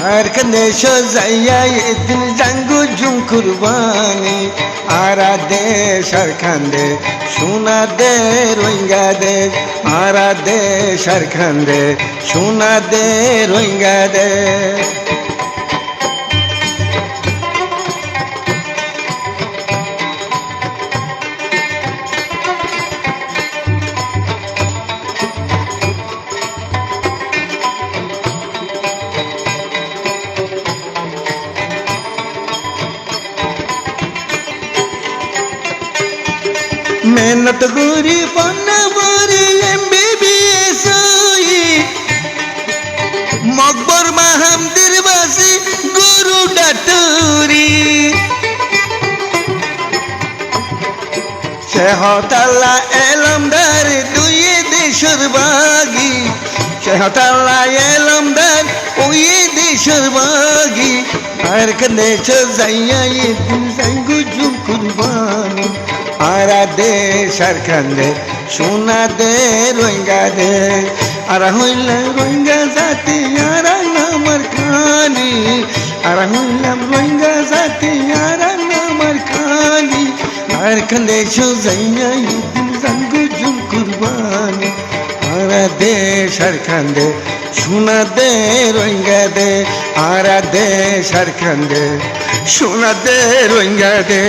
আর দেশ যাইয়া এদিন জাঙ্গু জুম কুরবানি আরা দেশ আর খান্দে সোনা দে রোহিঙ্গা দে আরা দেশ আর খান্দে সোনা দে রোহিঙ্গা দে मेहनत गोरी पन्ना बोरी MBBS मकबर माहमदिर बासी गुरु डाटुरी शेहताला एलमदार दुई देशर बागी शेहताला एलमदार ओई देशर बागी আর দেশ যাইয়া এদিন জাঙ্গু জুম কুরবানি আরা দেশ আর খান্দে সোনা দে রোহিঙ্গা দে আরা হইলা রোহিঙ্গা জাতি আরা নামার খানি আরা হইলাম রোহিঙ্গা জাতি আরা নামার খানি আর দেশ যাইয়া এদিন জাঙ্গু জুম কুরবানি আরা দেশ আর খান্দে সোনা দে রোহিঙ্গা দে আরা দেশ আর খান্দে সোনা দে রোহিঙ্গা দে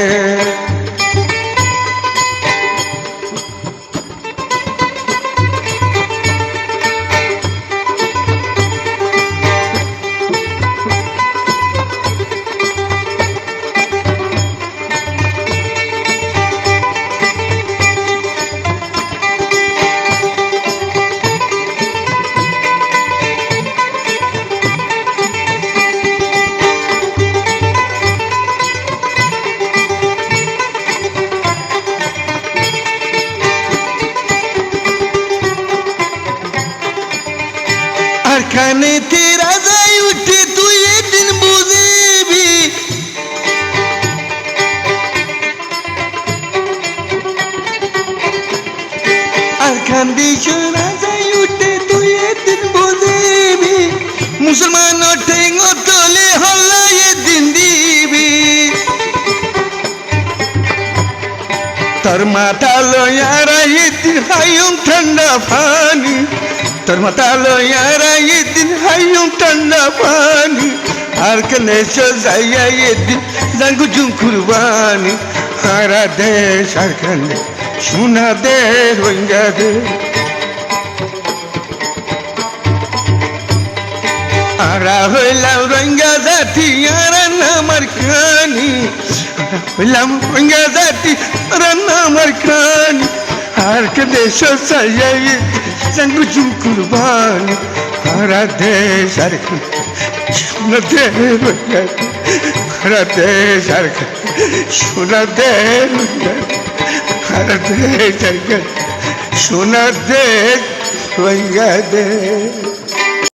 खाने तेरा जाई उठे तू ये दिन बुझे भी और खाने तेरा जाई उठे तू ये दिन बुझे भी मुसलमान ठेंगो तोले हल्ला ये दिन दीबी तर माता लो यारा ये दिन हायुम ठंडा पानी तर मातालो यारा ये दिन हायुम ठंडा पानी আর দেশ যাইয়া এদিন জাঙ্গু জুম কুরবানি আরা দেশ আর খান্দে সোনা দে রোহিঙ্গা দে আরা হইলাম রোহিঙ্গা জাতি আরা নামার খানি হইলাম রোহিঙ্গা জাতি আরা নামার খানি আর দেশ যাইয়া জাঙ্গু জুম কুরবানি আরা দেশ আর সোনা দে রোহিঙ্গা আরা দেশ আর সোনা দে রোহিঙ্গা আরা দেশ আর সোনা দে রোহিঙ্গা দে